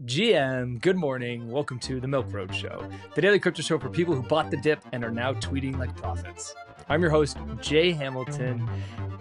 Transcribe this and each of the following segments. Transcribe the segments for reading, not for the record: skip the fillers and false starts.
GM, good morning. Welcome to the Milk Road Show, the daily crypto show for people who bought the dip and are now tweeting like prophets. I'm your host, Jay Hamilton.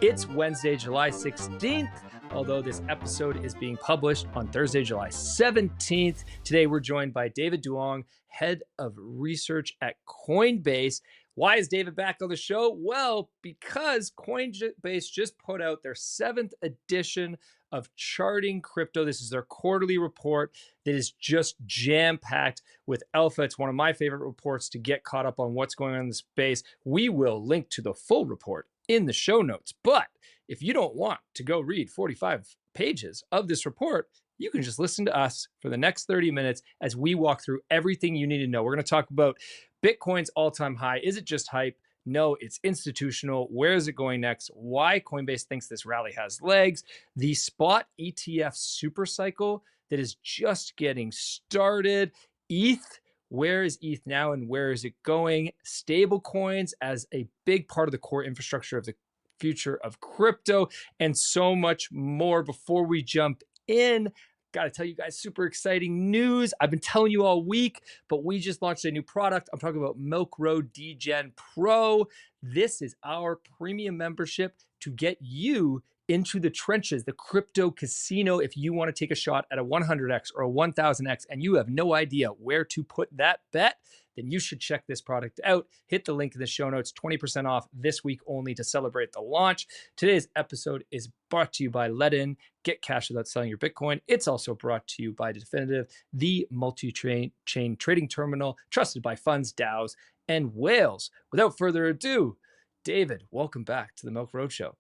It's Wednesday, July 16th, although this episode is being published on Thursday, July 17th. Today, we're joined by David Duong, head of research at Coinbase. Why is David back on the show? Well, because Coinbase just put out their 7th edition of Charting Crypto. This is their quarterly report that is just jam-packed with alpha. It's one of my favorite reports to get caught up on what's going on in the space. We will link to the full report in the show notes. But if you don't want to go read 45 pages of this report, you can just listen to us for the next 30 minutes as we walk through everything you need to know. We're going to talk about Bitcoin's all-time high. Is it just hype? No, it's institutional. Where is it going next? Why Coinbase thinks this rally has legs. The spot ETF supercycle that is just getting started. ETH, where is ETH now and where is it going? Stablecoins as a big part of the core infrastructure of the future of crypto, and so much more. Before we jump in, got to tell you guys super exciting news. I've been telling you all week, but we just launched a new product. I'm talking about Milk Road Degen Pro. This is our premium membership to get you into the trenches, the crypto casino. If you want to take a shot at a 100x or a 1000x and you have no idea where to put that bet, then you should check this product out. Hit the link in the show notes, 20% off this week only to celebrate the launch. Today's episode is brought to you by Ledn. Get cash without selling your Bitcoin. It's also brought to you by Definitive, the multi-chain trading terminal trusted by funds, DAOs, and whales. Without further ado, David, welcome back to the Milk Road Show.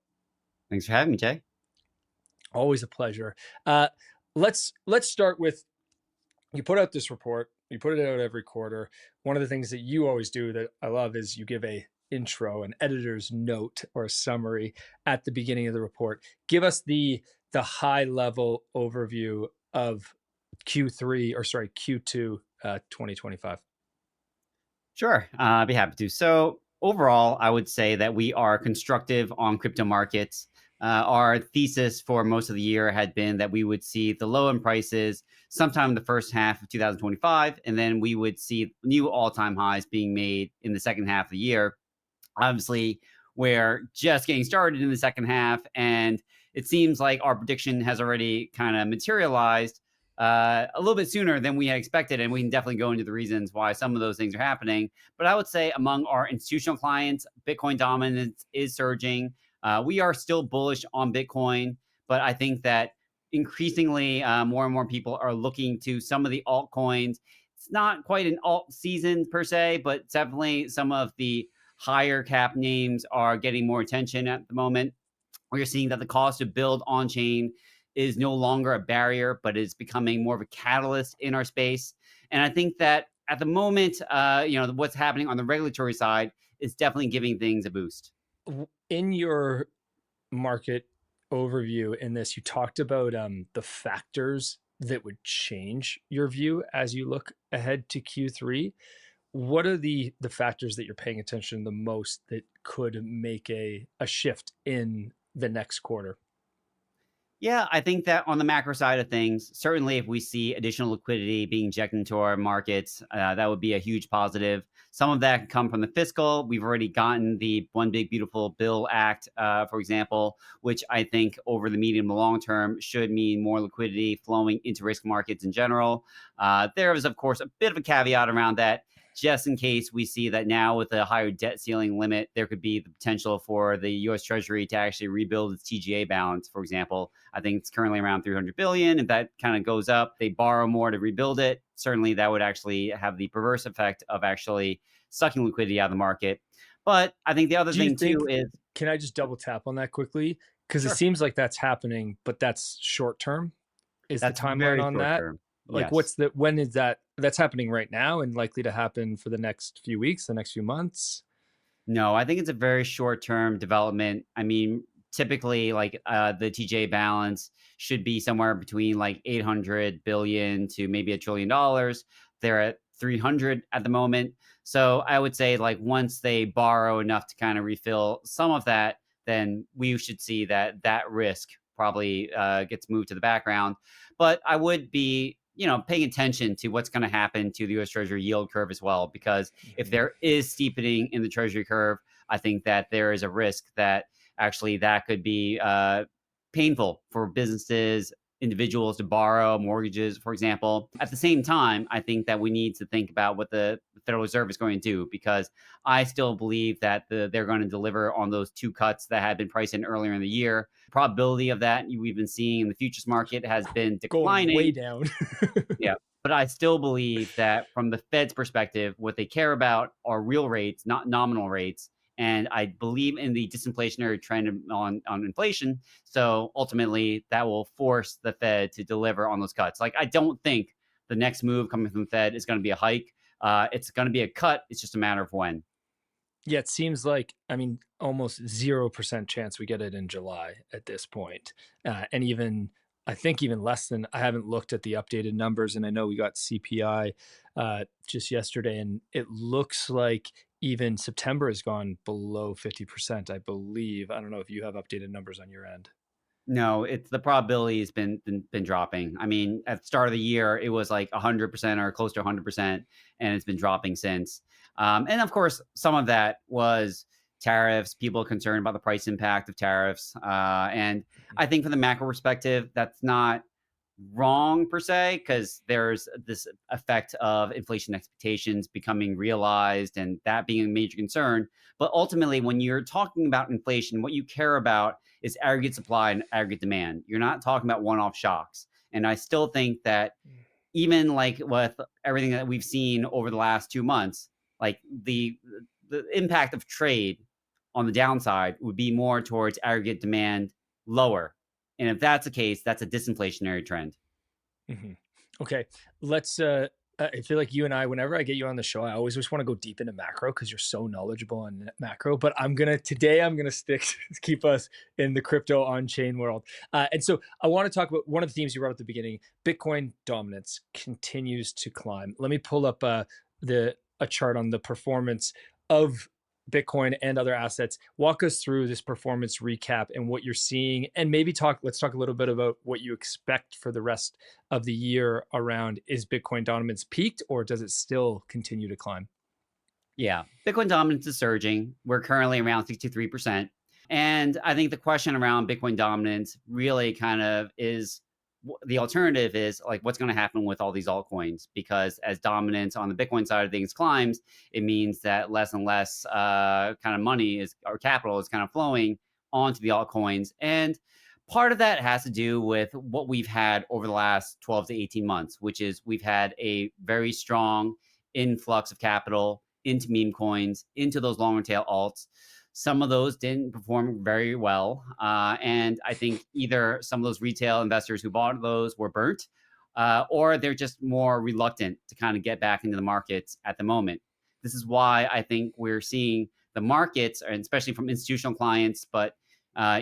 Thanks for having me, Jay. Always a pleasure. Let's start with, you put out this report. You put it out every quarter. One of the things that you always do that I love is you give a intro, an editor's note or a summary at the beginning of the report. Give us the high level overview of Q2 2025. Sure, I'd be happy to. So overall, I would say that we are constructive on crypto markets. Our thesis for most of the year had been that we would see the low in prices sometime in the first half of 2025, and then we would see new all-time highs being made in the second half of the year. Obviously, we're just getting started in the second half, and it seems like our prediction has already kind of materialized a little bit sooner than we had expected, and we can definitely go into the reasons why some of those things are happening. But I would say among our institutional clients, Bitcoin dominance is surging. We are still bullish on Bitcoin, but I think that increasingly more and more people are looking to some of the altcoins. It's not quite an alt season per se, but definitely some of the higher cap names are getting more attention at the moment. We're seeing that the cost to build on-chain is no longer a barrier, but is becoming more of a catalyst in our space. And I think that at the moment, what's happening on the regulatory side is definitely giving things a boost. In your market overview in this, you talked about the factors that would change your view as you look ahead to Q3. What are the factors that you're paying attention the most that could make a shift in the next quarter? Yeah, I think that on the macro side of things, certainly if we see additional liquidity being injected into our markets, that would be a huge positive. Some of that can come from the fiscal. We've already gotten the One Big Beautiful Bill Act, for example, which I think over the medium to long term should mean more liquidity flowing into risk markets in general. There is, of course, a bit of a caveat around that, just in case we see that now with a higher debt ceiling limit, there could be the potential for the U.S. Treasury to actually rebuild its TGA balance, for example. I think it's currently around $300 billion. If that kind of goes up, they borrow more to rebuild it. Certainly, that would actually have the perverse effect of actually sucking liquidity out of the market. But I think the other thing too is... Can I just double tap on that quickly? Because Sure. It seems like that's happening, but that's short term. Is That's the timeline very on that? short-term. Like, Yes. when is that? That's happening right now and likely to happen for the next few weeks, the next few months? No, I think it's a very short-term development. I mean, typically, like the TJ balance should be somewhere between like 800 billion to maybe $1 trillion. They're at 300 at the moment. So I would say like once they borrow enough to kind of refill some of that, then we should see that risk probably gets moved to the background. But I would be paying attention to what's going to happen to the U.S. Treasury yield curve as well, because if Mhm. there is steepening in the Treasury curve, I think that there is a risk that actually that could be painful for businesses, individuals to borrow mortgages, for example. At the same time, I think that we need to think about what the Federal Reserve is going to do, because I still believe that they're going to deliver on those two cuts that had been priced in earlier in the year. Probability of that we've been seeing in the futures market has been Going way declining. down. Yeah. But I still believe that from the Fed's perspective, what they care about are real rates, not nominal rates. And I believe in the disinflationary trend on inflation. So ultimately, that will force the Fed to deliver on those cuts. Like, I don't think the next move coming from the Fed is going to be a hike. It's going to be a cut. It's just a matter of when. Yeah, it seems like, I mean, almost 0% chance we get it in July at this point. And even, I think even less than, I haven't looked at the updated numbers, and I know we got CPI just yesterday, and it looks like even September has gone below 50%, I believe. I don't know if you have updated numbers on your end. No, it's the probability has been dropping. I mean, at the start of the year, it was like 100% or close to 100%, and it's been dropping since. And of course, some of that was tariffs, people concerned about the price impact of tariffs. And I think from the macro perspective, that's not wrong per se, because there's this effect of inflation expectations becoming realized and that being a major concern. But ultimately, when you're talking about inflation, what you care about is aggregate supply and aggregate demand. You're not talking about one-off shocks. And I still think that even like with everything that we've seen over the last 2 months, like the impact of trade on the downside would be more towards aggregate demand lower. And if that's the case, that's a disinflationary trend. Mm-hmm. Okay, let's. I feel like you and I, whenever I get you on the show, I always just want to go deep into macro because you're so knowledgeable on macro. But I'm gonna stick keep us in the crypto on chain world. And so I want to talk about one of the themes you brought up at the beginning. Bitcoin dominance continues to climb. Let me pull up the a chart on the performance of Bitcoin and other assets. Walk us through this performance recap and what you're seeing, and maybe let's talk a little bit about what you expect for the rest of the year around, is Bitcoin dominance peaked or does it still continue to climb? Yeah, Bitcoin dominance is surging. We're currently around 63%. And I think the question around Bitcoin dominance really kind of is the alternative is like, what's going to happen with all these altcoins? Because as dominance on the Bitcoin side of things climbs, it means that less and less kind of money is or capital is kind of flowing onto the altcoins. And part of that has to do with what we've had over the last 12 to 18 months, which is we've had a very strong influx of capital into meme coins, into those longer tail alts. Some of those didn't perform very well. And I think either some of those retail investors who bought those were burnt, or they're just more reluctant to kind of get back into the markets at the moment. This is why I think we're seeing the markets, and especially from institutional clients, but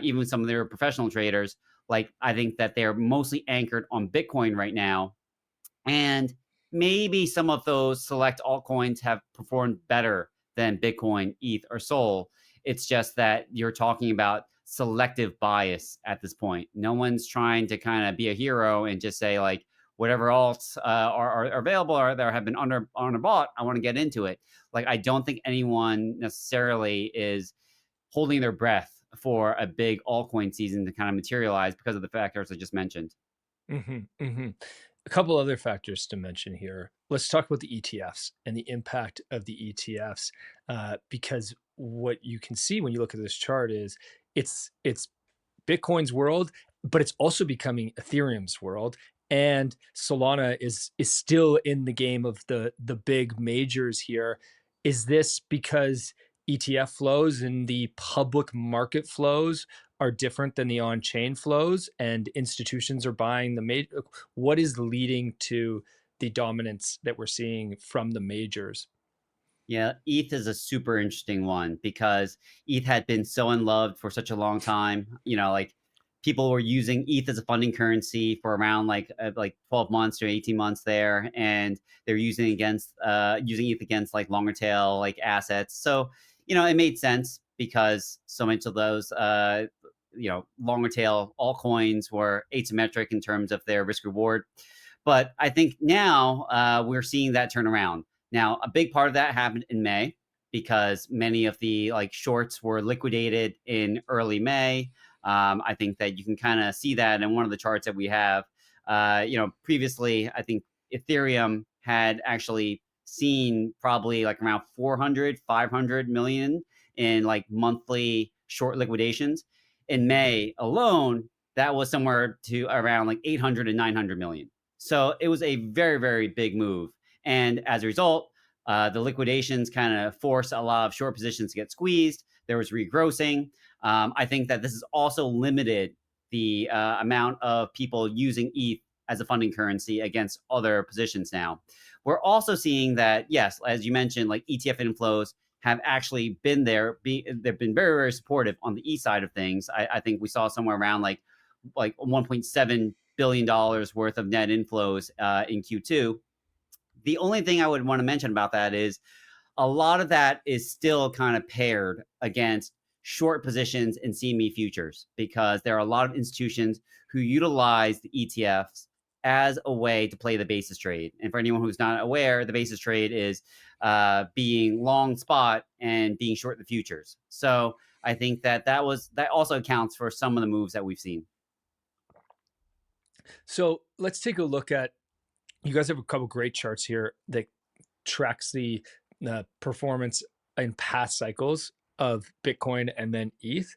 even some of their professional traders, like I think that they're mostly anchored on Bitcoin right now. And maybe some of those select altcoins have performed better than Bitcoin, ETH, or Sol. It's just that you're talking about selective bias at this point. No one's trying to kind of be a hero and just say like whatever alts are available or that have been underbought, I want to get into it. Like I don't think anyone necessarily is holding their breath for a big altcoin season to kind of materialize because of the factors I just mentioned. Mm-hmm, mm-hmm. A couple other factors to mention here. Let's talk about the ETFs and the impact of the ETFs, because what you can see when you look at this chart is it's Bitcoin's world, but it's also becoming Ethereum's world. And Solana is still in the game of the big majors here. Is this because ETF flows and the public market flows are different than the on-chain flows, and institutions are buying the major? What is leading to the dominance that we're seeing from the majors? Yeah, ETH is a super interesting one because ETH had been so unloved for such a long time. Like people were using ETH as a funding currency for around like 12 months or 18 months there, and they're using ETH against like longer tail like assets. So it made sense because so much of those longer tail altcoins were asymmetric in terms of their risk reward. But I think now we're seeing that turn around. Now, a big part of that happened in May because many of the like shorts were liquidated in early May. I think that you can kind of see that in one of the charts that we have. Previously, I think Ethereum had actually seen probably like around 400, 500 million in like monthly short liquidations. In May alone, that was somewhere to around like 800 and 900 million. So it was a very, very big move. And as a result, the liquidations kind of forced a lot of short positions to get squeezed. There was regrossing. I think that this has also limited the amount of people using ETH as a funding currency against other positions now. We're also seeing that, yes, as you mentioned, like ETF inflows have actually been there. They've been very, very supportive on the ETH side of things. I think we saw somewhere around like $1.7 billion worth of net inflows in Q2. The only thing I would want to mention about that is a lot of that is still kind of paired against short positions in CME futures because there are a lot of institutions who utilize the ETFs as a way to play the basis trade. And for anyone who's not aware, the basis trade is being long spot and being short the futures. So I think that also accounts for some of the moves that we've seen. So let's take a look at, you guys have a couple great charts here that tracks the performance in past cycles of Bitcoin and then ETH.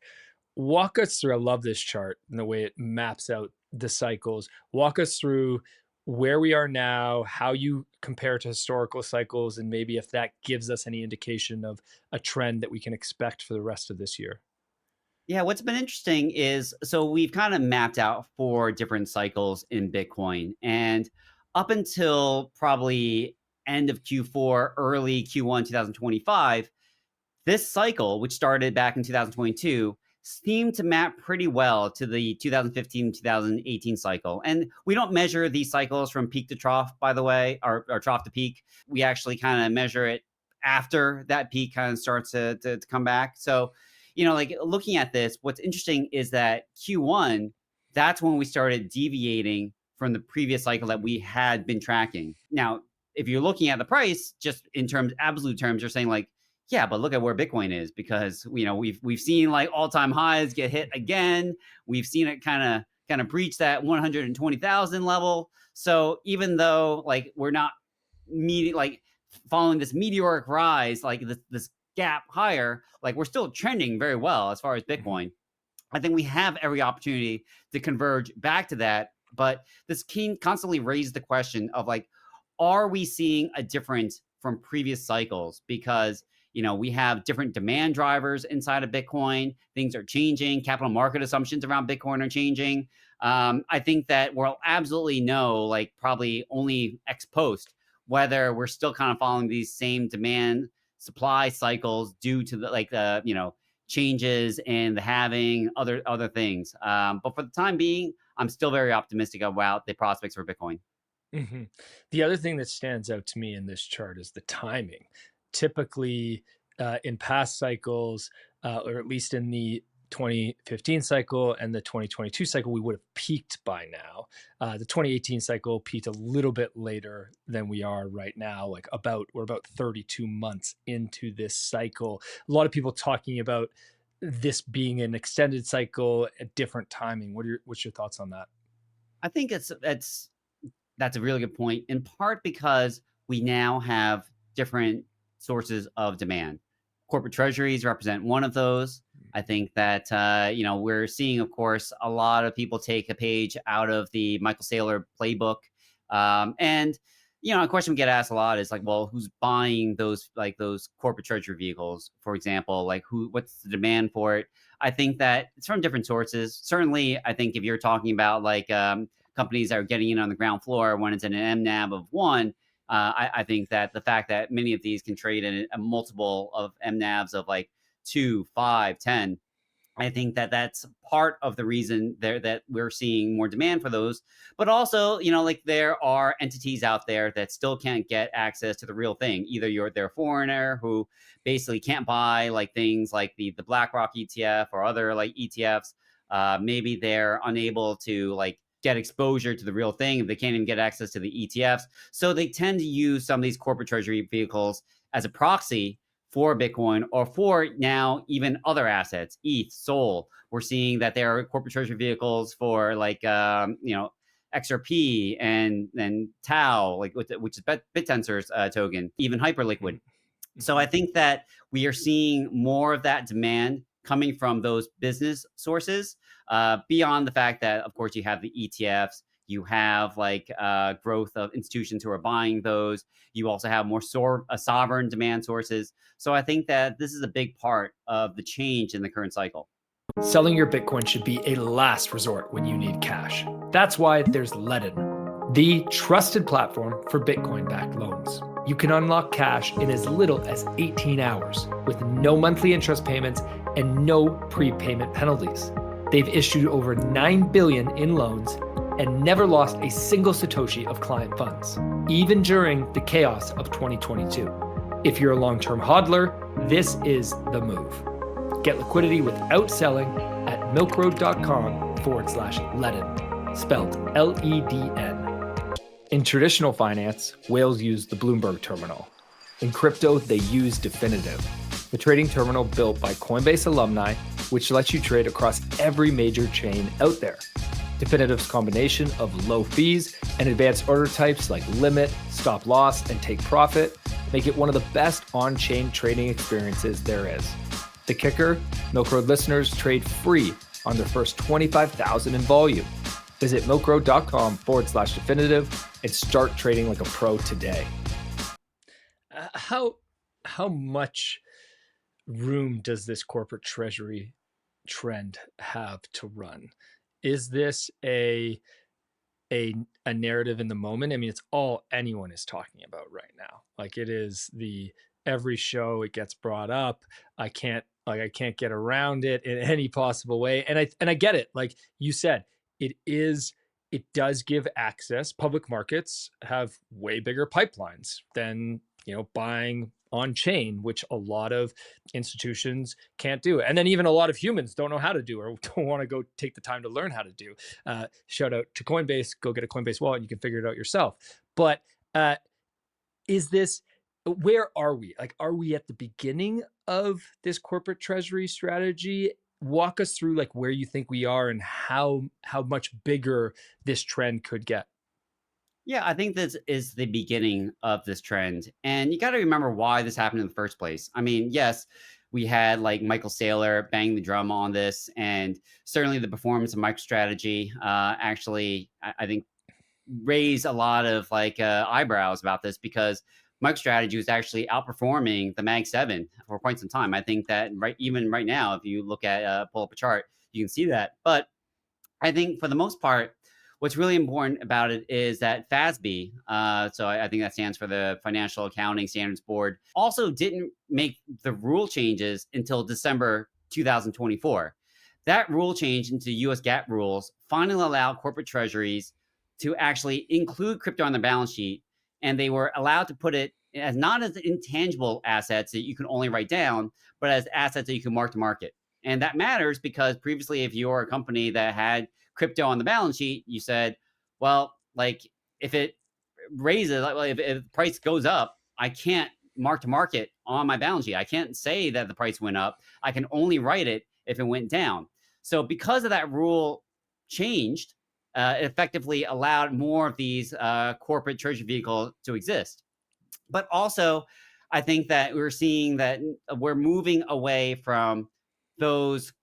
Walk us through, I love this chart and the way it maps out the cycles. Walk us through where we are now, how you compare to historical cycles, and maybe if that gives us any indication of a trend that we can expect for the rest of this year. Yeah, what's been interesting is so we've kind of mapped out 4 different cycles in Bitcoin. And up until probably end of Q4, early Q1 2025, this cycle, which started back in 2022, seemed to map pretty well to the 2015-2018 cycle. And we don't measure these cycles from peak to trough, by the way, or trough to peak. We actually kind of measure it after that peak kind of starts to come back. So, like looking at this, what's interesting is that Q1, that's when we started deviating from the previous cycle that we had been tracking. Now, if you're looking at the price, just in terms, absolute terms, you're saying like, yeah, but look at where Bitcoin is because we've seen like all-time highs get hit again. We've seen it kind of breach that 120,000 level. So even though like we're not following this meteoric rise, like this gap higher, like we're still trending very well as far as Bitcoin. I think we have every opportunity to converge back to that. But this constantly raises the question of like, are we seeing a difference from previous cycles? Because we have different demand drivers inside of Bitcoin. Things are changing. Capital market assumptions around Bitcoin are changing. I think that we'll absolutely know, like probably only ex post, whether we're still kind of following these same demand supply cycles due to the changes in the halving, other things. But for the time being, I'm still very optimistic about the prospects for Bitcoin. Mm-hmm. The other thing that stands out to me in this chart is the timing. Typically, in past cycles, or at least in the 2015 cycle and the 2022 cycle, we would have peaked by now. The 2018 cycle peaked a little bit later than we are right now. We're about 32 months into this cycle. A lot of people talking about this being an extended cycle at different timing. What's your thoughts on that? I think that's a really good point, in part because we now have different sources of demand. Corporate treasuries represent one of those. I think that, we're seeing, of course, a lot of people take a page out of the Michael Saylor playbook. And, a question we get asked a lot is like, well, who's buying those corporate treasury vehicles, for example? Like what's the demand for it? I think that it's from different sources. Certainly, I think if you're talking about companies that are getting in on the ground floor when it's in an MNAV of 1, I think that the fact that many of these can trade in a multiple of MNAVs of like 2, 5, 10, I think that that's part of the reason there that we're seeing more demand for those. But also, there are entities out there that still can't get access to the real thing. Either they're a foreigner who basically can't buy like things like the BlackRock ETF or other like ETFs. Maybe they're unable to like get exposure to the real thing. They can't even get access to the ETFs. So they tend to use some of these corporate treasury vehicles as a proxy for Bitcoin or for now even other assets, ETH, Sol. We're seeing that there are corporate treasury vehicles for like, XRP and Tau, like which is BitTensor's token, even Hyperliquid. So I think that we are seeing more of that demand coming from those business sources, beyond the fact that, of course, you have the ETFs, you have like growth of institutions who are buying those. You also have more sovereign demand sources. So I think that this is a big part of the change in the current cycle. Selling your Bitcoin should be a last resort when you need cash. That's why there's Ledn, the trusted platform for Bitcoin-backed loans. You can unlock cash in as little as 18 hours with no monthly interest payments and no prepayment penalties. They've issued over $9 billion in loans and never lost a single Satoshi of client funds, even during the chaos of 2022. If you're a long-term hodler, this is the move. Get liquidity without selling at milkroad.com/Ledn, spelled Ledn. In traditional finance, whales use the Bloomberg terminal. In crypto, they use Definitive, the trading terminal built by Coinbase alumni, which lets you trade across every major chain out there. Definitive's combination of low fees and advanced order types like limit, stop loss, and take profit make it one of the best on-chain trading experiences there is. The kicker, Milk Road listeners trade free on their first 25,000 in volume. Visit milkroad.com/definitive and start trading like a pro today. How much room does this corporate treasury trend have to run? Is this a narrative in the moment? I mean, it's all anyone is talking about right now. Like it is every show it gets brought up. I can't get around it in any possible way. And I get it. Like you said, it does give access. Public markets have way bigger pipelines than, buying on chain, which a lot of institutions can't do. And then even a lot of humans don't know how to do or don't want to go take the time to learn how to do. Shout out to Coinbase, go get a Coinbase wallet and you can figure it out yourself. But where are we? Like, are we at the beginning of this corporate treasury strategy? Walk us through like where you think we are and how much bigger this trend could get. Yeah, I think this is the beginning of this trend. And you got to remember why this happened in the first place. I mean, yes, we had like Michael Saylor bang the drum on this. And certainly the performance of MicroStrategy actually, I think, raised a lot of like eyebrows about this because MicroStrategy was actually outperforming the Mag 7 for quite some time. I think that even right now, if you look at pull up a chart, you can see that. But I think for the most part, what's really important about it is that FASB, so I think that stands for the Financial Accounting Standards Board, also didn't make the rule changes until December 2024. That rule change into US GAAP rules finally allowed corporate treasuries to actually include crypto on their balance sheet, and they were allowed to put it as not as intangible assets that you can only write down, but as assets that you can mark to market. And that matters because previously, if you're a company that had crypto on the balance sheet, you said, well, like if it raises, like if the price goes up, I can't mark to market on my balance sheet. I can't say that the price went up. I can only write it if it went down. So because of that rule changed, it effectively allowed more of these corporate treasury vehicles to exist. But also, I think that we're seeing that we're moving away from those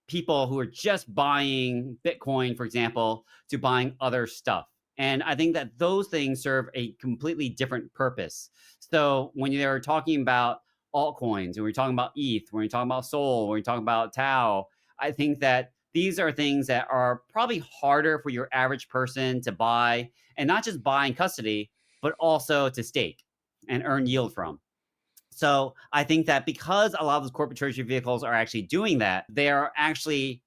people who are just buying Bitcoin, for example, to buying other stuff. And I think that those things serve a completely different purpose. So when you're talking about altcoins, when we're talking about ETH, when you're talking about Sol, when you're talking about Tau, I think that these are things that are probably harder for your average person to buy, and not just buy in custody, but also to stake and earn yield from. So I think that because a lot of those corporate treasury vehicles are actually doing that, they are actually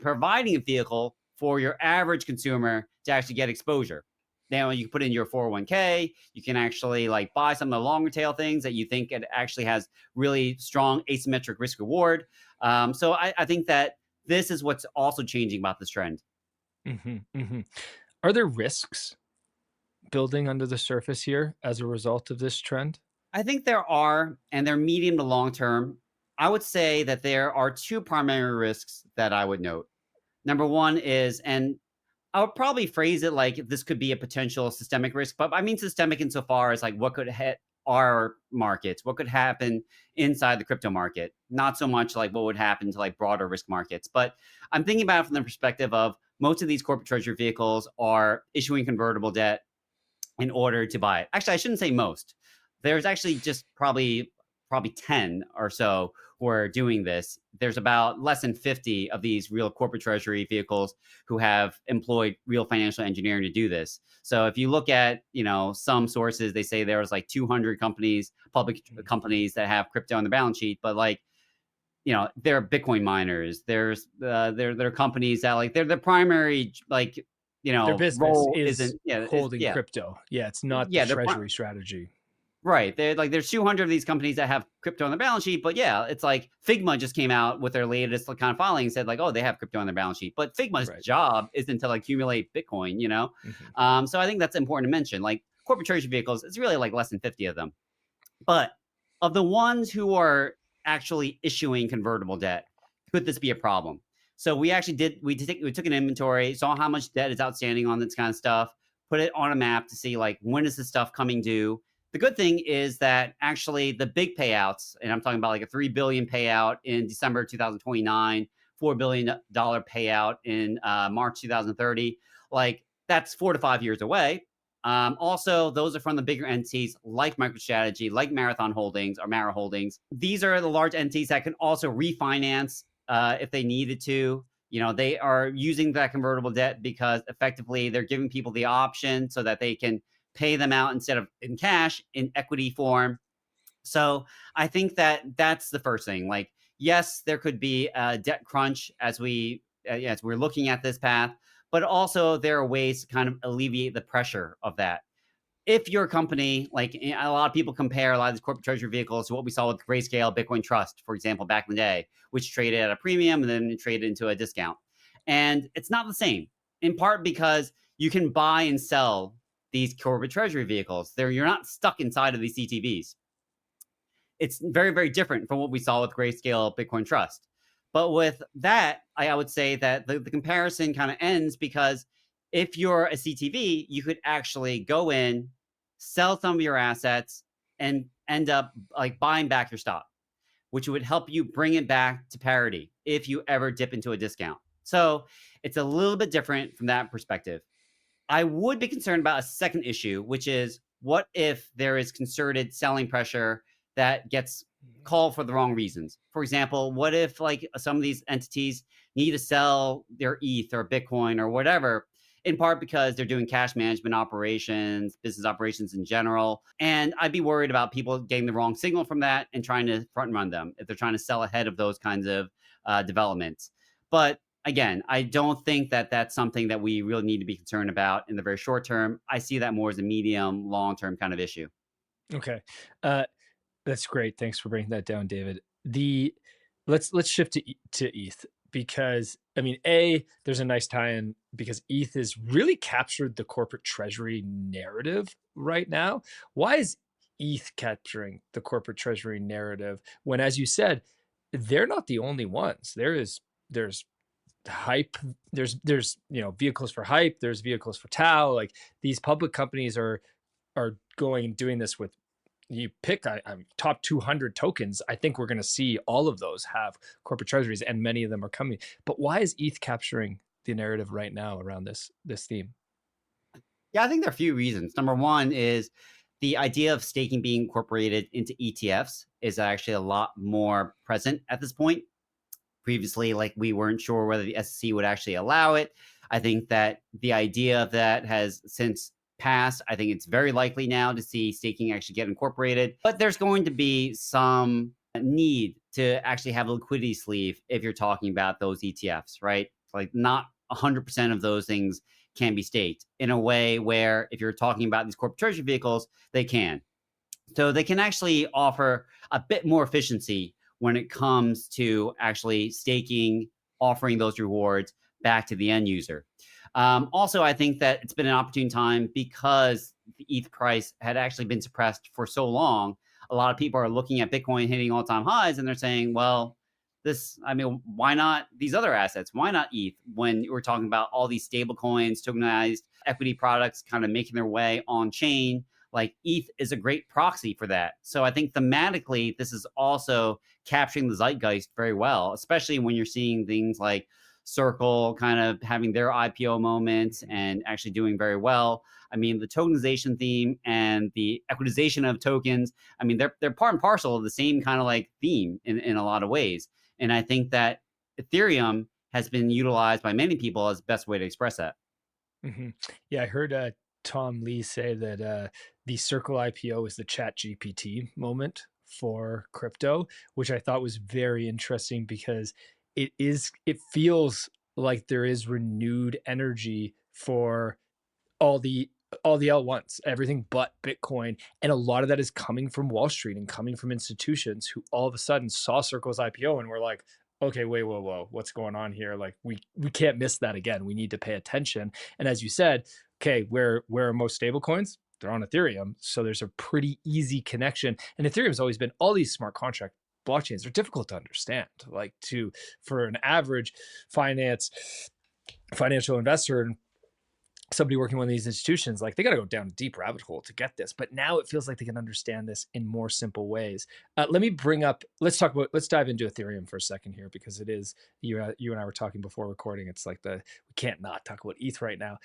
providing a vehicle for your average consumer to actually get exposure. Now you can put in your 401k, you can actually like buy some of the longer tail things that you think it actually has really strong asymmetric risk reward. So I think that this is what's also changing about this trend. Are there risks building under the surface here as a result of this trend? I think there are, and they're medium to long term. I would say that there are two primary risks that I would note. Number one is, and I would probably phrase it like this could be a potential systemic risk, but I mean systemic insofar as like what could hit our markets, what could happen inside the crypto market, not so much like what would happen to like broader risk markets. But I'm thinking about it from the perspective of most of these corporate treasury vehicles are issuing convertible debt in order to buy it. Actually, I shouldn't say most. There's actually just probably 10 or so who are doing this. There's about less than 50 of these real corporate treasury vehicles who have employed real financial engineering to do this. So if you look at, some sources, they say there was like 200 companies, public companies that have crypto on the balance sheet, but like, they're Bitcoin miners. There's there are companies that like they're the primary like Their business role is isn't yeah holding crypto. Yeah, it's not the yeah they're treasury strategy. right. There's 200 of these companies that have crypto on their balance sheet, but yeah, it's like Figma just came out with their latest kind of filing and said like, oh, they have crypto on their balance sheet, but Figma's Right. job isn't to like accumulate Bitcoin, So I think that's important to mention. Like corporate treasury vehicles, it's really like less than 50 of them, but of the ones who are actually issuing convertible debt, could this be a problem? So we actually we took an inventory, saw how much debt is outstanding on this kind of stuff, put it on a map to see like when is this stuff coming due. The good thing is that actually the big payouts, and I'm talking about like a $3 billion payout in December 2029, $4 billion payout in March 2030, like that's 4 to 5 years away. Also, those are from the bigger entities like MicroStrategy, like Marathon Holdings or Mara Holdings. These are the large entities that can also refinance if they needed to. They are using that convertible debt because effectively they're giving people the option so that they can pay them out instead of in cash in equity form. So I think that that's the first thing. Like, yes, there could be a debt crunch as we're looking at this path, but also there are ways to kind of alleviate the pressure of that. If your company, like a lot of people compare a lot of these corporate treasury vehicles to what we saw with Grayscale Bitcoin Trust, for example, back in the day, which traded at a premium and then traded into a discount. And it's not the same, in part because you can buy and sell these corporate treasury vehicles. You're not stuck inside of these CTVs. It's very, very different from what we saw with Grayscale Bitcoin Trust. But with that, I would say that the comparison kind of ends because if you're a CTV, you could actually go in, sell some of your assets, and end up like buying back your stock, which would help you bring it back to parity if you ever dip into a discount. So it's a little bit different from that perspective. I would be concerned about a second issue, which is what if there is concerted selling pressure that gets called for the wrong reasons? For example, what if like some of these entities need to sell their ETH or Bitcoin or whatever, in part because they're doing cash management operations, business operations in general. And I'd be worried about people getting the wrong signal from that and trying to front run them if they're trying to sell ahead of those kinds of developments. But again, I don't think that that's something that we really need to be concerned about in the very short term. I see that more as a medium, long-term kind of issue. Okay. That's great. Thanks for breaking that down, David. Let's shift to ETH because I mean, there's a nice tie-in because ETH has really captured the corporate treasury narrative right now. Why is ETH capturing the corporate treasury narrative when, as you said, they're not the only ones? There's hype. There's vehicles for hype. There's vehicles for Tau. Like these public companies are going and doing this with. You pick top 200 tokens. I think we're going to see all of those have corporate treasuries, and many of them are coming. But why is ETH capturing the narrative right now around this theme? Yeah, I think there are a few reasons. Number one is the idea of staking being incorporated into ETFs is actually a lot more present at this point. Previously, like we weren't sure whether the SEC would actually allow it. I think that the idea of that has since passed. I think it's very likely now to see staking actually get incorporated, but there's going to be some need to actually have a liquidity sleeve if you're talking about those ETFs, right? Like not 100% of those things can be staked in a way where if you're talking about these corporate treasury vehicles, they can. So they can actually offer a bit more efficiency when it comes to actually staking, offering those rewards back to the end user. Also, I think that it's been an opportune time because the ETH price had actually been suppressed for so long. A lot of people are looking at Bitcoin hitting all-time highs, and they're saying, well, why not these other assets? Why not ETH? When we're talking about all these stable coins, tokenized equity products kind of making their way on chain, like ETH is a great proxy for that. So I think thematically, this is also capturing the zeitgeist very well, especially when you're seeing things like Circle kind of having their IPO moments and actually doing very well. I mean, the tokenization theme and the equitization of tokens, I mean, they're part and parcel of the same kind of like theme in a lot of ways. And I think that Ethereum has been utilized by many people as the best way to express that. Hmm. Yeah, I heard Tom Lee say that the Circle IPO is the Chat GPT moment for crypto, which I thought was very interesting because it feels like there is renewed energy for all the all the L1s, everything but Bitcoin. And a lot of that is coming from Wall Street and coming from institutions who all of a sudden saw Circle's IPO and were like, okay, wait, whoa, what's going on here? Like we can't miss that again. We need to pay attention. And as you said, okay, where are most stable coins? They're on Ethereum. So there's a pretty easy connection. And Ethereum's always been all these smart contract blockchains are difficult to understand. Like for an average financial investor and somebody working in one of these institutions, like they got to go down a deep rabbit hole to get this. But now it feels like they can understand this in more simple ways. Let's dive into Ethereum for a second here, because it is, you and I were talking before recording. It's like we can't not talk about ETH right now.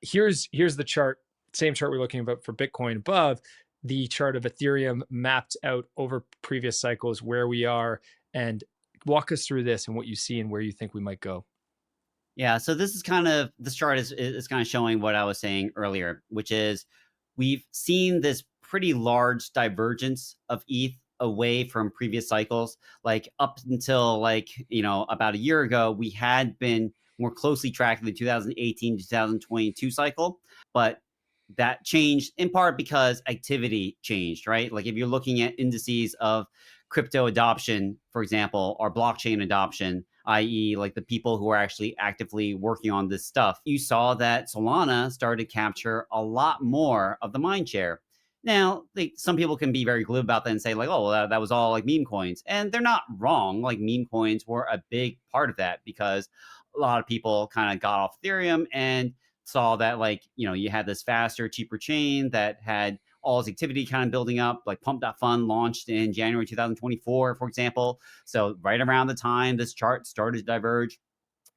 Here's the chart, same chart we're looking at for Bitcoin above, the chart of Ethereum mapped out over previous cycles, where we are, and walk us through this and what you see and where you think we might go. Yeah, so this chart is kind of showing what I was saying earlier, which is we've seen this pretty large divergence of ETH away from previous cycles. Like up until about a year ago, we had been more closely tracking the 2018 to 2022 cycle, but that changed in part because activity changed, right? Like if you're looking at indices of crypto adoption, for example, or blockchain adoption, i.e., like the people who are actually actively working on this stuff, you saw that Solana started to capture a lot more of the mind share. Now, some people can be very glib about that and say, like, oh, well, that was all like meme coins. And they're not wrong. Like, meme coins were a big part of that because a lot of people kind of got off Ethereum and saw that, like, you had this faster, cheaper chain that had all its activity kind of building up. Like Pump.Fund launched in January 2024, for example. So right around the time this chart started to diverge.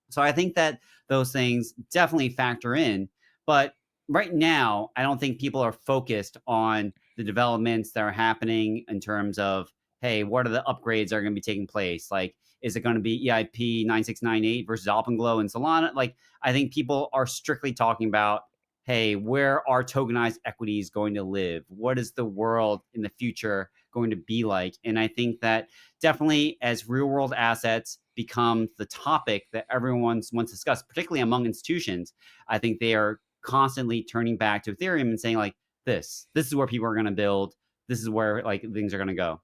So I think that those things definitely factor in. But right now, I don't think people are focused on the developments that are happening in terms of, hey, what are the upgrades that are going to be taking place? Like, is it going to be EIP 9698 versus Alpenglow and Solana? Like, I think people are strictly talking about, hey, where are tokenized equities going to live? What is the world in the future going to be like? And I think that definitely as real world assets become the topic that everyone wants to discuss, particularly among institutions, I think they are constantly turning back to Ethereum and saying, like, this is where people are going to build. This is where like things are going to go.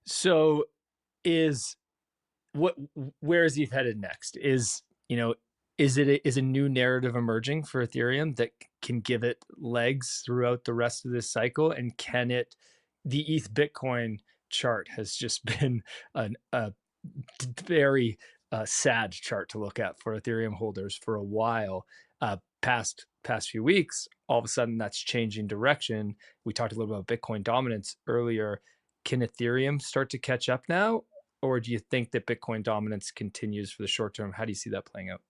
So where is ETH headed next? Is a new narrative emerging for Ethereum that can give it legs throughout the rest of this cycle? And the ETH Bitcoin chart has just been a very sad chart to look at for Ethereum holders for a while. Past few weeks, all of a sudden that's changing direction. We talked a little about Bitcoin dominance earlier. Can Ethereum start to catch up now? Or do you think that Bitcoin dominance continues for the short term? How do you see that playing out?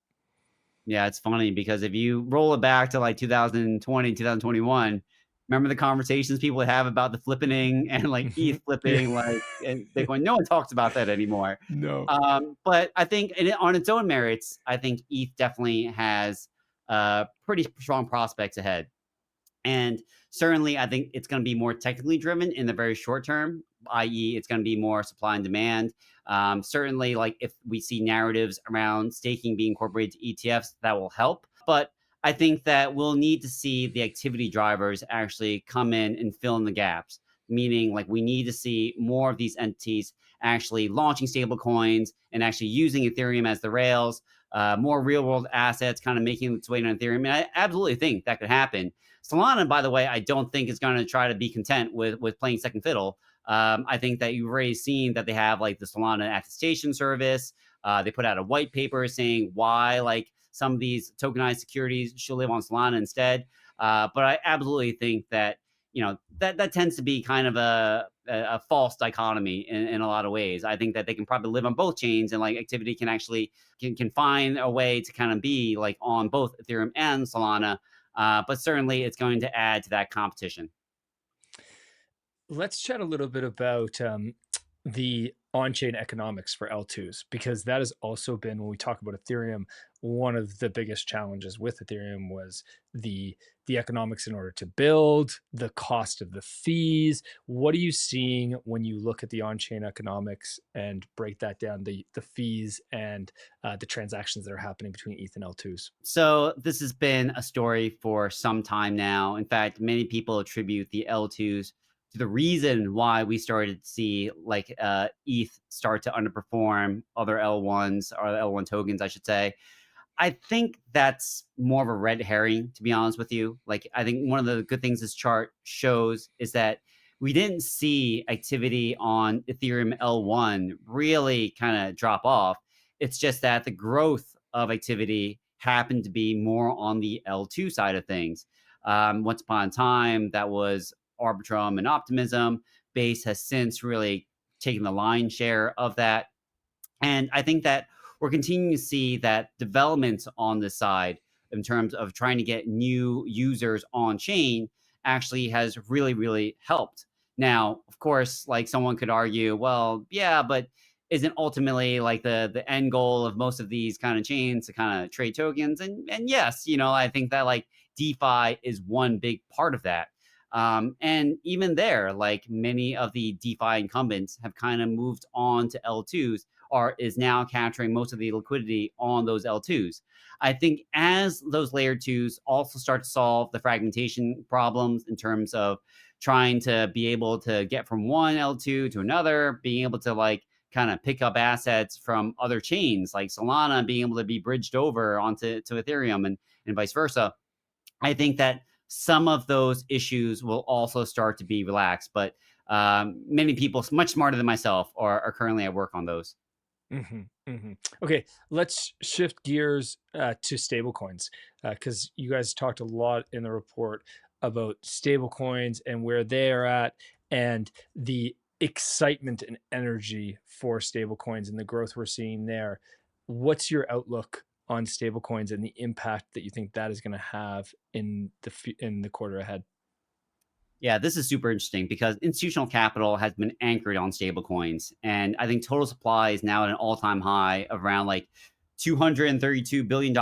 Yeah, it's funny because if you roll it back to like 2020, 2021, remember the conversations people would have about the flippening and like ETH Yeah. flipping, like, and Bitcoin. No one talks about that anymore. No. But I think on its own merits, I think ETH definitely has pretty strong prospects ahead. And certainly, I think it's going to be more technically driven in the very short term, i.e., it's going to be more supply and demand. Certainly, like if we see narratives around staking being incorporated to ETFs, that will help. But I think that we'll need to see the activity drivers actually come in and fill in the gaps. Meaning, like we need to see more of these entities actually launching stable coins and actually using Ethereum as the rails. more real world assets kind of making its way to Ethereum. And I absolutely think that could happen. Solana, by the way, I don't think is going to try to be content with playing second fiddle. I think that you've already seen that they have like the Solana attestation service. They put out a white paper saying why like some of these tokenized securities should live on Solana instead. But I absolutely think that that tends to be kind of a false dichotomy in a lot of ways. I think that they can probably live on both chains, and like activity can actually can find a way to kind of be like on both Ethereum and Solana. But certainly, it's going to add to that competition. Let's chat a little bit about the on-chain economics for L2s, because that has also been, when we talk about Ethereum, one of the biggest challenges with Ethereum was the economics in order to build, the cost of the fees. What are you seeing when you look at the on-chain economics and break that down, the fees and the transactions that are happening between ETH and L2s? So this has been a story for some time now. In fact, many people attribute the L2s to the reason why we started to see like ETH start to underperform other L1s, or L1 tokens, I should say. I think that's more of a red herring, to be honest with you. Like, I think one of the good things this chart shows is that we didn't see activity on Ethereum L1 really kind of drop off. It's just that the growth of activity happened to be more on the L2 side of things. Once upon a time, that was Arbitrum and Optimism. Base has since really taken the lion's share of that. And I think that we're continuing to see that developments on this side in terms of trying to get new users on chain actually has really, really helped. Now, of course, like someone could argue, well, yeah, but isn't ultimately like the end goal of most of these kind of chains to kind of trade tokens? And yes, I think that like DeFi is one big part of that. And even there, like many of the DeFi incumbents have kind of moved on to L2s, or is now capturing most of the liquidity on those L2s. I think as those layer twos also start to solve the fragmentation problems in terms of trying to be able to get from one L2 to another, being able to like kind of pick up assets from other chains like Solana, being able to be bridged over onto Ethereum and vice versa. I think that some of those issues will also start to be relaxed, but many people much smarter than myself are currently at work on those. Okay, let's shift gears to stablecoins, because you guys talked a lot in the report about stablecoins and where they are at, and the excitement and energy for stablecoins and the growth we're seeing there. What's your outlook on stablecoins and the impact that you think that is going to have in the quarter ahead? Yeah, this is super interesting because institutional capital has been anchored on stablecoins. And I think total supply is now at an all time high of around like $232 billion.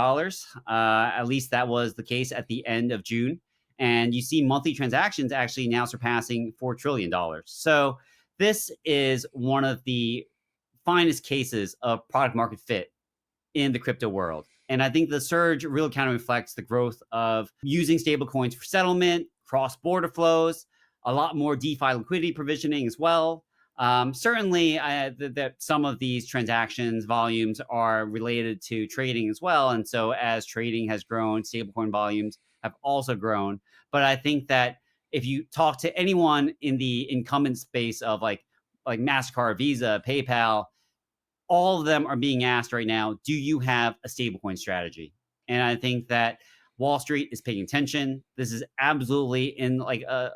At least that was the case at the end of June. And you see monthly transactions actually now surpassing $4 trillion. So this is one of the finest cases of product market fit in the crypto world. And I think the surge really kind of reflects the growth of using stablecoins for settlement, cross border flows, a lot more DeFi liquidity provisioning as well. Certainly, that some of these transactions volumes are related to trading as well. And so, as trading has grown, stablecoin volumes have also grown. But I think that if you talk to anyone in the incumbent space of like MasterCard, Visa, PayPal, all of them are being asked right now, do you have a stablecoin strategy? And I think that Wall Street is paying attention. This is absolutely in like a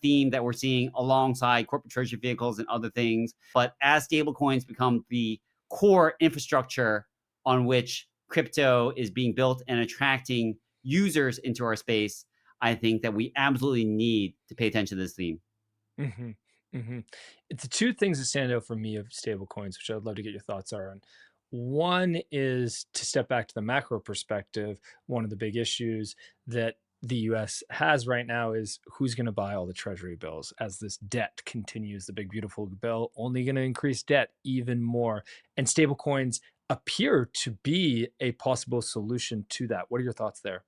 theme that we're seeing alongside corporate treasury vehicles and other things. But as stablecoins become the core infrastructure on which crypto is being built and attracting users into our space, I think that we absolutely need to pay attention to this theme. hmm hmm It's the two things that stand out for me of stablecoins, which I'd love to get your thoughts are on. One is to step back to the macro perspective. One of the big issues that the US has right now is who's going to buy all the treasury bills as this debt continues. The big, beautiful bill only going to increase debt even more. And stablecoins appear to be a possible solution to that. What are your thoughts there?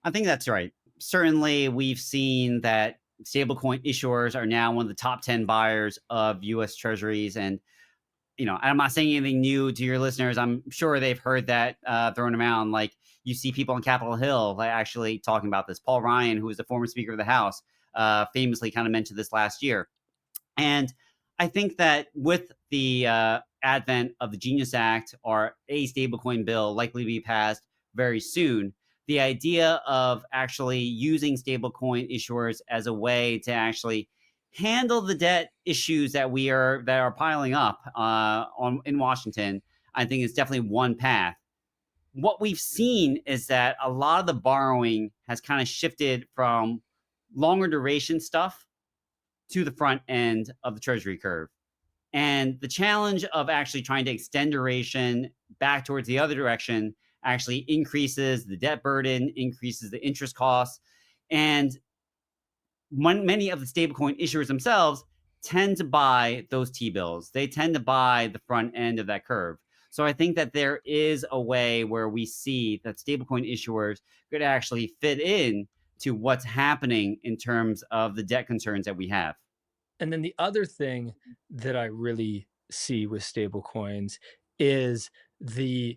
I think that's right. Certainly, we've seen that stablecoin issuers are now one of the top 10 buyers of US treasuries. And I'm not saying anything new to your listeners. I'm sure they've heard that thrown around. Like you see people on Capitol Hill like actually talking about this. Paul Ryan, who was the former Speaker of the House, famously kind of mentioned this last year. And I think that with the advent of the Genius Act or a stablecoin bill likely to be passed very soon, the idea of actually using stablecoin issuers as a way to actually handle the debt issues that are piling up in Washington, I think is definitely one path. What we've seen is that a lot of the borrowing has kind of shifted from longer duration stuff to the front end of the Treasury curve. And the challenge of actually trying to extend duration back towards the other direction actually increases the debt burden, increases the interest costs. And many of the stablecoin issuers themselves tend to buy those T-bills. They tend to buy the front end of that curve. So I think that there is a way where we see that stablecoin issuers could actually fit in to what's happening in terms of the debt concerns that we have. And then the other thing that I really see with stablecoins is the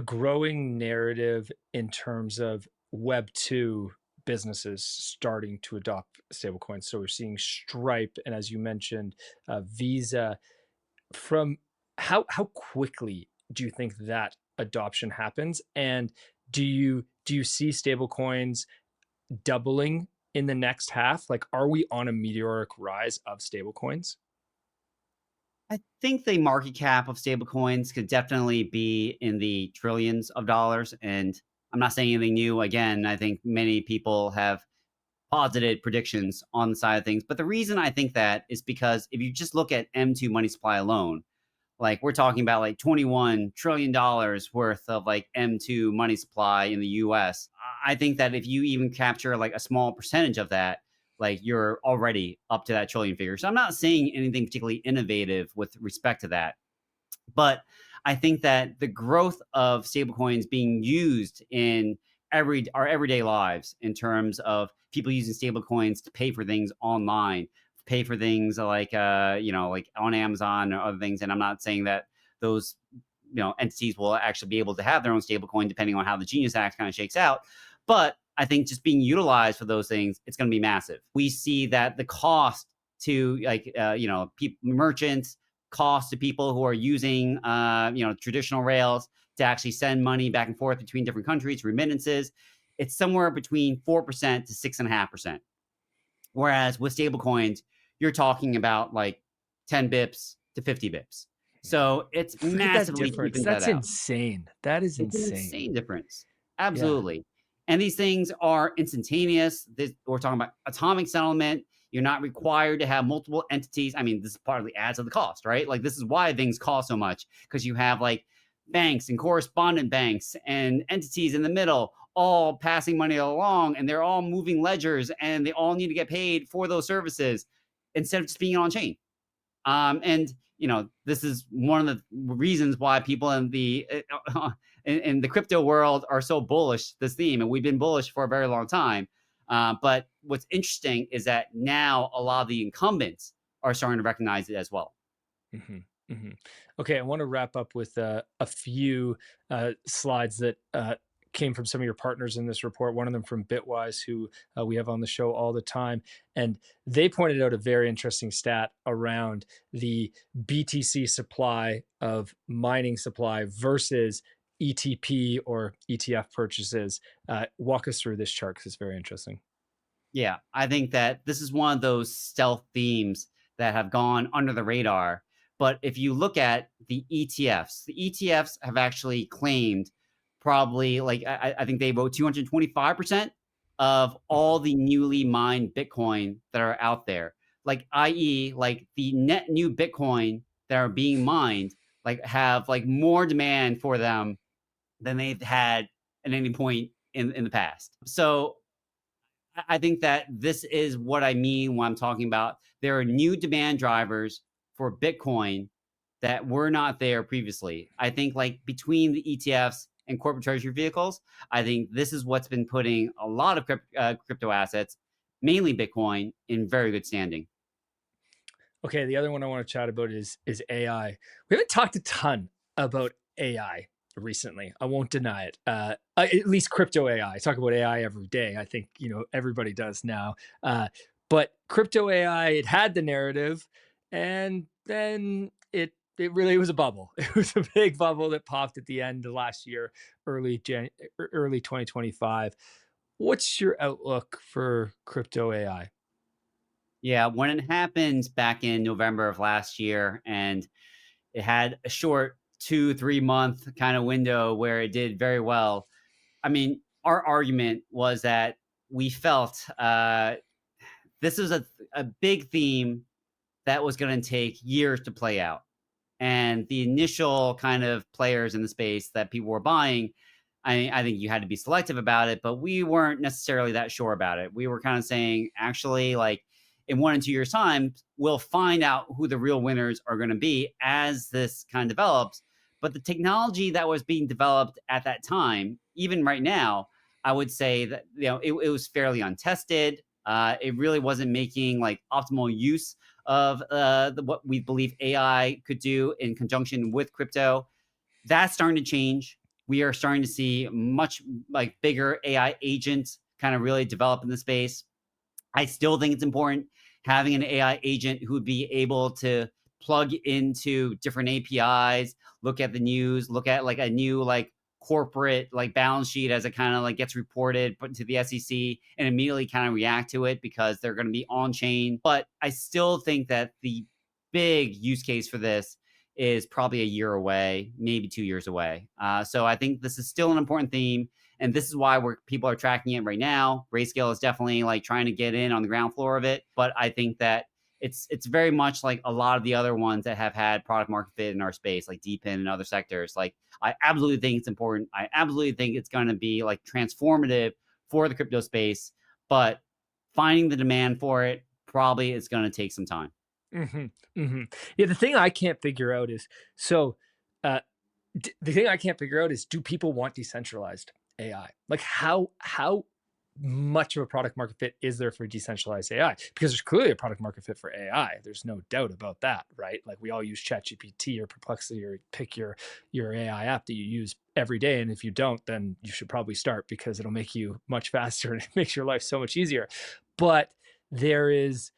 growing narrative in terms of Web2 businesses starting to adopt stablecoins. So we're seeing Stripe, and as you mentioned, Visa. From how quickly do you think that adoption happens? And do you see stablecoins doubling in the next half? Like, are we on a meteoric rise of stablecoins? I think the market cap of stablecoins could definitely be in the trillions of dollars. And I'm not saying anything new. Again, I think many people have posited predictions on the side of things. But the reason I think that is because if you just look at M2 money supply alone, like we're talking about like $21 trillion worth of like M2 money supply in the US. I think that if you even capture like a small percentage of that, like you're already up to that trillion figure. So I'm not saying anything particularly innovative with respect to that. But I think that the growth of stablecoins being used in our everyday lives in terms of people using stablecoins to pay for things online, pay for things like like on Amazon or other things. And I'm not saying that those entities will actually be able to have their own stablecoin depending on how the Genius Act kind of shakes out. But I think just being utilized for those things, it's going to be massive. We see that the cost to merchants, cost to people who are using traditional rails to actually send money back and forth between different countries, remittances, it's somewhere between 4% to 6.5%. Whereas with stablecoins, you're talking about like 10 bips to 50 bips. So it's Look at that massively difference. keeping that That's out. insane. That is It's an insane. insane difference. Yeah. Absolutely. And these things are instantaneous. We're talking about atomic settlement. You're not required to have multiple entities. I mean, this partly adds to the cost, right? Like this is why things cost so much, because you have like banks and correspondent banks and entities in the middle all passing money along, and they're all moving ledgers, and they all need to get paid for those services instead of just being on chain. And this is one of the reasons why people in the in the crypto world are so bullish this theme, and we've been bullish for a very long time. But what's interesting is that now a lot of the incumbents are starting to recognize it as well. Mm-hmm. Mm-hmm. Okay, I want to wrap up with a few slides that came from some of your partners in this report. One of them from Bitwise, who we have on the show all the time, and they pointed out a very interesting stat around the BTC supply of mining supply versus ETP or ETF purchases. Walk us through this chart because it's very interesting. Yeah, I think that this is one of those stealth themes that have gone under the radar. But if you look at the ETFs have actually claimed probably like I think they wrote 225% of all the newly mined Bitcoin that are out there. Like, i.e., like the net new Bitcoin that are being mined, like have like more demand for them than they've had at any point in the past. So I think that this is what I mean when I'm talking about there are new demand drivers for Bitcoin that were not there previously. I think like between the ETFs and corporate treasury vehicles, I think this is what's been putting a lot of crypto assets, mainly Bitcoin, in very good standing. Okay, the other one I want to chat about is AI. We haven't talked a ton about AI recently. I won't deny it. At least crypto AI. I talk about AI every day. I think everybody does now. But crypto AI, it had the narrative, and then it really was a bubble. It was a big bubble that popped at the end of last year, early 2025. What's your outlook for crypto AI? Yeah, when it happened back in November of last year, and it had a short 2-3 month kind of window where it did very well. I mean, our argument was that we felt this is a big theme that was going to take years to play out. And the initial kind of players in the space that people were buying, I think you had to be selective about it, but we weren't necessarily that sure about it. We were kind of saying, actually, like in 1 and 2 years' time, we'll find out who the real winners are going to be as this kind of develops. But the technology that was being developed at that time, even right now, I would say that it was fairly untested. It really wasn't making like optimal use of what we believe AI could do in conjunction with crypto. That's starting to change. We are starting to see much like bigger AI agents kind of really develop in the space. I still think it's important having an AI agent who would be able to plug into different APIs, look at the news, look at like a new like corporate like balance sheet as it kind of like gets reported put to the SEC and immediately kind of react to it because they're going to be on chain. But I still think that the big use case for this is probably a year away, maybe 2 years away. So I think this is still an important theme. And this is why people are tracking it right now. Grayscale is definitely like trying to get in on the ground floor of it. But I think that it's very much like a lot of the other ones that have had product market fit in our space, like DeepIn and other sectors. Like I absolutely think it's important. I absolutely think it's going to be like transformative for the crypto space. But finding the demand for it probably is going to take some time. Hmm. Hmm. Yeah, the thing I can't figure out is so. Uh, the thing I can't figure out is, do people want decentralized AI? Like, how much of a product market fit is there for decentralized AI? Because there's clearly a product market fit for AI. There's no doubt about that, right? Like we all use ChatGPT or Perplexity or pick your AI app that you use every day, and if you don't, then you should probably start because it'll make you much faster and it makes your life so much easier. But there is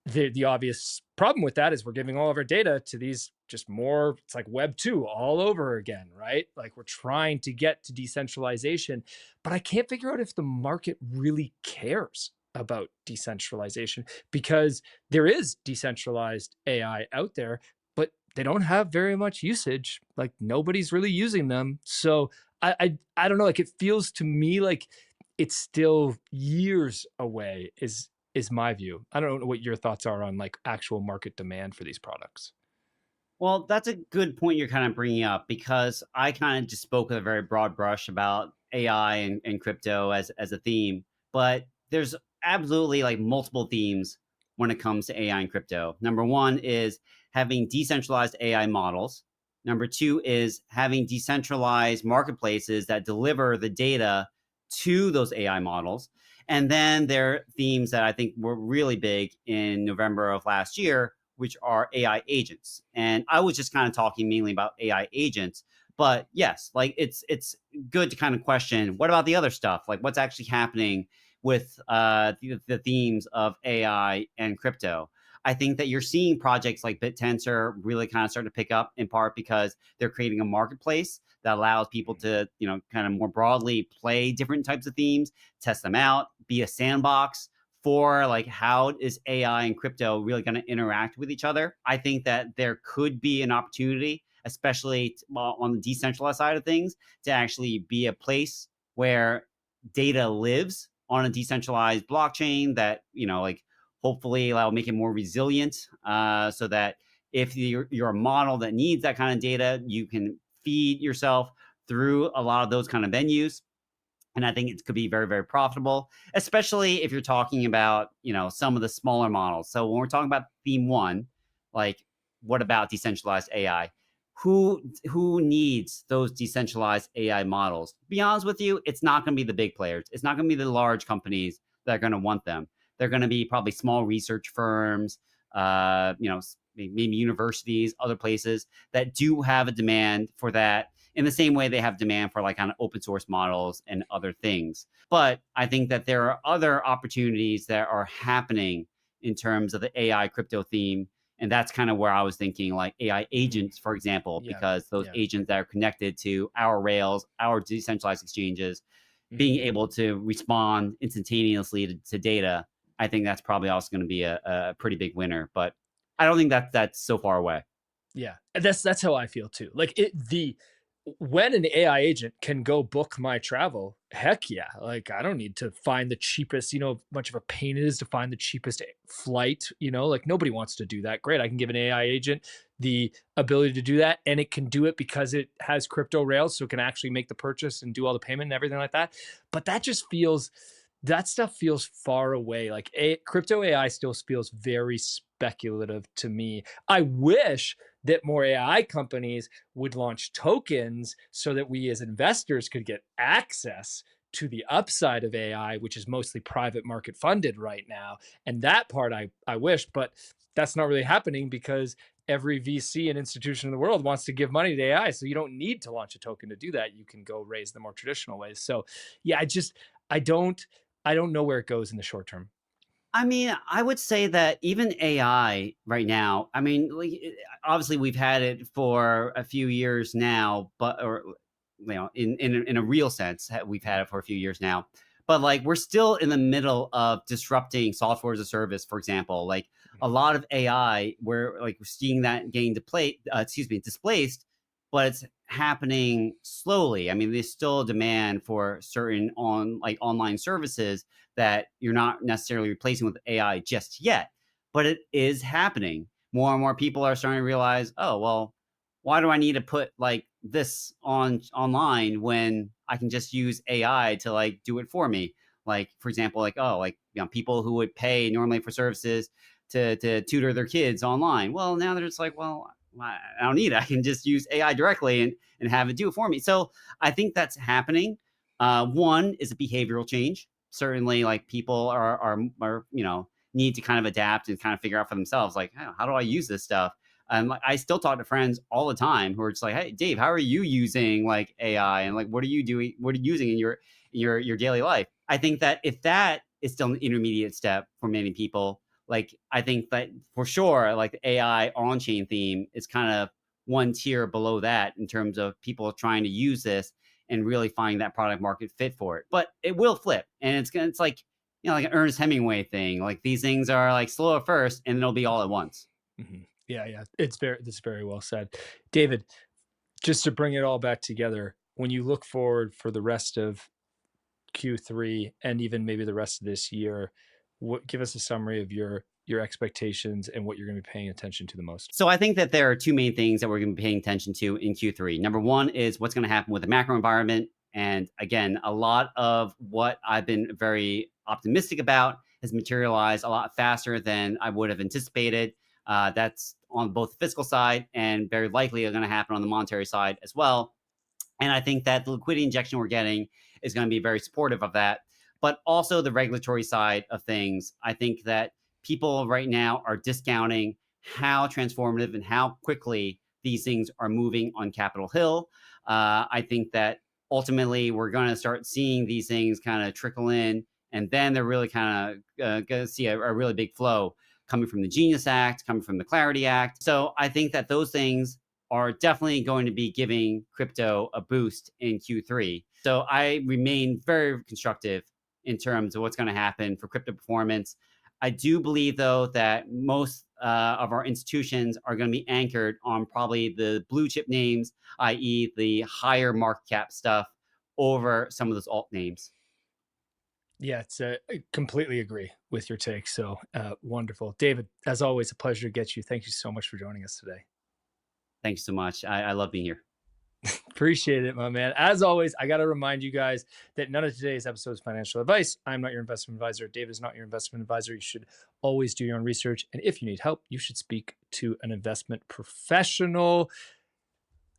the obvious problem with that is we're giving all of our data to these just more, it's like web 2 all over again, right? Like we're trying to get to decentralization, but I can't figure out if the market really cares about decentralization, because there is decentralized AI out there, but they don't have very much usage. Like nobody's really using them. So I don't know, like it feels to me like it's still years away is my view. I don't know what your thoughts are on like actual market demand for these products. Well, that's a good point you're kind of bringing up because I kind of just spoke with a very broad brush about AI and crypto as a theme, but there's absolutely like multiple themes when it comes to AI and crypto. Number one is having decentralized AI models. Number two is having decentralized marketplaces that deliver the data to those AI models. And then there are themes that I think were really big in November of last year, which are AI agents. And I was just kind of talking mainly about AI agents. But yes, like it's good to kind of question what about the other stuff? Like what's actually happening with the themes of AI and crypto? I think that you're seeing projects like BitTensor really kind of start to pick up in part because they're creating a marketplace that allows people to, kind of more broadly play different types of themes, test them out, be a sandbox for like how is AI and crypto really going to interact with each other. I think that there could be an opportunity, especially on the decentralized side of things, to actually be a place where data lives on a decentralized blockchain that, like hopefully that'll make it more resilient, so that if you're a model that needs that kind of data, you can feed yourself through a lot of those kind of venues. And I think it could be very, very profitable, especially if you're talking about, some of the smaller models. So when we're talking about theme one, like what about decentralized AI? Who needs those decentralized AI models? To be honest with you, it's not going to be the big players. It's not going to be the large companies that are going to want them. They're going to be probably small research firms, maybe universities, other places that do have a demand for that in the same way they have demand for like kind of open source models and other things. But I think that there are other opportunities that are happening in terms of the AI crypto theme. And that's kind of where I was thinking, like AI agents, for example, Yeah. because those agents that are connected to our rails, our decentralized exchanges, being able to respond instantaneously to data, I think that's probably also going to be a pretty big winner. But I don't think that's so far away. Yeah, and that's how I feel too. Like when an AI agent can go book my travel, heck yeah. Like I don't need to find the cheapest, much of a pain it is to find the cheapest flight, like nobody wants to do that. Great. I can give an AI agent the ability to do that, and it can do it because it has crypto rails, so it can actually make the purchase and do all the payment and everything like that. But that stuff feels far away. Like crypto AI still feels very speculative to me. I wish that more AI companies would launch tokens so that we as investors could get access to the upside of AI, which is mostly private market funded right now. And that part I wish, but that's not really happening because every VC and institution in the world wants to give money to AI. So you don't need to launch a token to do that. You can go raise the more traditional ways. So yeah, I don't, I don't know where it goes in the short term. I mean, I would say that even AI right now, I mean, like, obviously we've had it for a few years now, but or in a real sense, we've had it for a few years now. But like we're still in the middle of disrupting software as a service, for example. Like a lot of AI, we're seeing that getting displaced, but it's happening slowly. I mean, there's still a demand for certain online services that you're not necessarily replacing with AI just yet, but it is happening. More and more people are starting to realize, oh, well, why do I need to put like this online when I can just use AI to like do it for me? Like, for example, people who would pay normally for services to tutor their kids online. Well, now they're just like, well, I don't need it. I can just use AI directly and have it do it for me. So I think that's happening. One is a behavioral change. Certainly, like people are need to kind of adapt and kind of figure out for themselves, like, how do I use this stuff? And like, I still talk to friends all the time who are just like, hey, Dave, how are you using like AI? And like, what are you doing? What are you using in your daily life? I think that if that is still an intermediate step for many people, like I think that for sure, like the AI on-chain theme is kind of one tier below that in terms of people trying to use this and really finding that product market fit for it. But it will flip, and it's like like an Ernest Hemingway thing. Like these things are like slow at first, and it'll be all at once. Yeah. That's very well said. David, just to bring it all back together, when you look forward for the rest of Q3 and even maybe the rest of this year, give us a summary of your expectations and what you're going to be paying attention to the most. So I think that there are two main things that we're going to be paying attention to in Q3. Number one is what's going to happen with the macro environment. And again, a lot of what I've been very optimistic about has materialized a lot faster than I would have anticipated. That's on both the fiscal side and very likely going to happen on the monetary side as well. And I think that the liquidity injection we're getting is going to be very supportive of that. But also the regulatory side of things, I think that people right now are discounting how transformative and how quickly these things are moving on Capitol Hill. I think that ultimately we're going to start seeing these things kind of trickle in, and then they're really kind of going to see a really big flow coming from the Genius Act, coming from the Clarity Act. So I think that those things are definitely going to be giving crypto a boost in Q3. So I remain very constructive in terms of what's going to happen for crypto performance. I do believe, though, that most of our institutions are going to be anchored on probably the blue chip names, i.e. the higher market cap stuff over some of those alt names. Yeah, I completely agree with your take. So wonderful. David, as always, a pleasure to get you. Thank you so much for joining us today. Thanks so much. I love being here. Appreciate it, my man. As always, I got to remind you guys that none of today's episode is financial advice. I'm not your investment advisor. David is not your investment advisor. You should always do your own research. And if you need help, you should speak to an investment professional.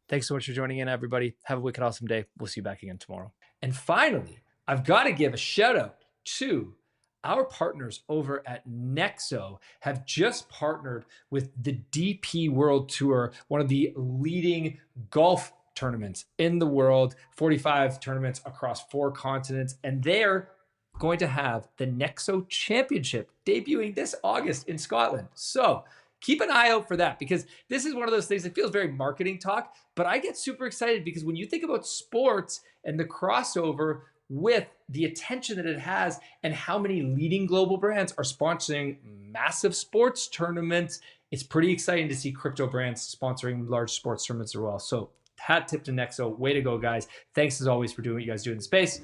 Thanks so much for joining in, everybody. Have a wicked awesome day. We'll see you back again tomorrow. And finally, I've got to give a shout out to our partners over at Nexo have just partnered with the DP World Tour, one of the leading golf tournaments in the world, 45 tournaments across 4 continents, and they're going to have the Nexo Championship debuting this August in Scotland. So keep an eye out for that, because this is one of those things that feels very marketing talk, but I get super excited because when you think about sports and the crossover with the attention that it has and how many leading global brands are sponsoring massive sports tournaments, it's pretty exciting to see crypto brands sponsoring large sports tournaments as well. So hat tip to Nexo. Way to go, guys. Thanks as always for doing what you guys do in the space.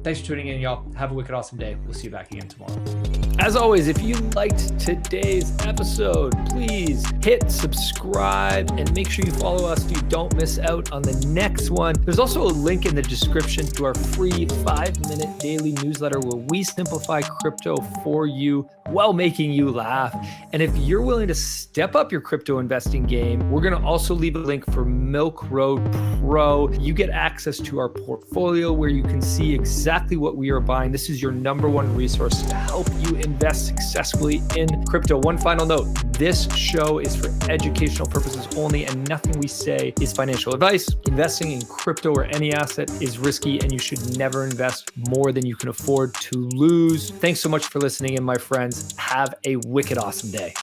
Thanks for tuning in, y'all. Have a wicked awesome day. We'll see you back again tomorrow. As always, if you liked today's episode, please hit subscribe and make sure you follow us so you don't miss out on the next one. There's also a link in the description to our free 5-minute daily newsletter where we simplify crypto for you while making you laugh. And if you're willing to step up your crypto investing game, we're going to also leave a link for Milk Road Pro. You get access to our portfolio where you can see exactly what we are buying. This is your #1 resource to help you invest successfully in crypto. One final note, this show is for educational purposes only, and nothing we say is financial advice. Investing in crypto or any asset is risky, and you should never invest more than you can afford to lose. Thanks so much for listening in, my friends. Have a wicked awesome day.